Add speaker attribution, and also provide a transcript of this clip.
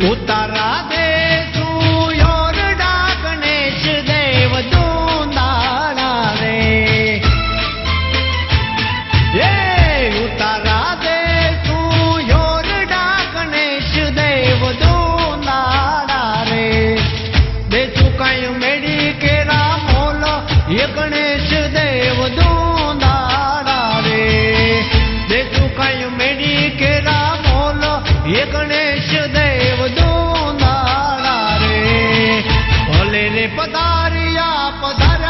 Speaker 1: उतारा दे योरडा गणेश देव दोंदाड़ा रे ये उतारा दे योरडा गणेश देव दोंदाड़ा रे दे चुकायो मेरी केरा मोलो ये गणेश देव दोंदाड़ा रे दे चुकायो मेरी केरा मोलो ये गणेश देव दोंदाड़ा रे भले रे पधारिया पधार